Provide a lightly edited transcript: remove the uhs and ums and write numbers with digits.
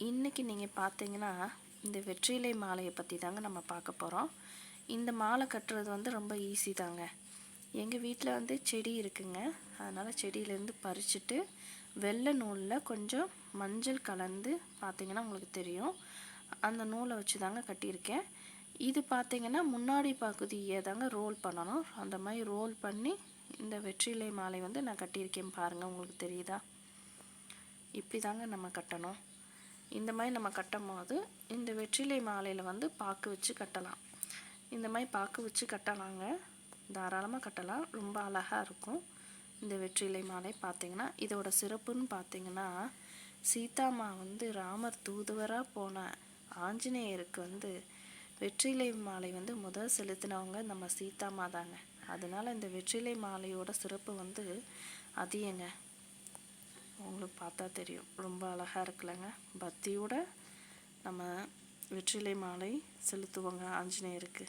இன்றைக்கி நீங்கள் பார்த்தீங்கன்னா இந்த வெற்றிலை மாலையை பற்றி தாங்க நம்ம பார்க்க போகிறோம். இந்த மாலை கட்டுறது வந்து ரொம்ப ஈஸி தாங்க. எங்கள் வீட்டில் வந்து செடி இருக்குங்க. அதனால் செடியிலேருந்து பறிச்சுட்டு வெள்ளை நூலில் கொஞ்சம் மஞ்சள் கலந்து பார்த்தீங்கன்னா உங்களுக்கு தெரியும், அந்த நூலை வச்சு தாங்க கட்டியிருக்கேன். இது பார்த்தீங்கன்னா முன்னாடி பகுதியை தாங்க ரோல் பண்ணணும். அந்த மாதிரி ரோல் பண்ணி இந்த வெற்றிலை மாலை வந்து நான் கட்டியிருக்கேன் பாருங்கள், உங்களுக்கு தெரியுதா? இப்படி தாங்க நம்ம கட்டணும். இந்த மாதிரி நம்ம கட்டும் போது இந்த வெற்றிலை மாலையில் வந்து பாக்கு வச்சு கட்டலாம். இந்த மாதிரி பாக்கு வச்சு கட்டலாங்க, தாராளமாக கட்டலாம். ரொம்ப அழகாக இருக்கும் இந்த வெற்றிலை மாலை. பார்த்திங்கன்னா இதோட சிறப்புன்னு பார்த்திங்கன்னா, சீதாமா வந்து ராமர் தூதுவராக போன ஆஞ்சநேயருக்கு வந்து வெற்றிலை மாலை வந்து முதல் செலுத்தினவங்க நம்ம சீதாமா தாங்க. அதனால் இந்த வெற்றிலை மாலையோட சிறப்பு வந்து அதிகங்க. உங்களுக்கு பார்த்தா தெரியும், ரொம்ப அழகாக இருக்குல்லங்க. பக்தியோட நம்ம வெற்றிலை மாலை செலுத்துவோங்க ஆஞ்சநேயருக்கு.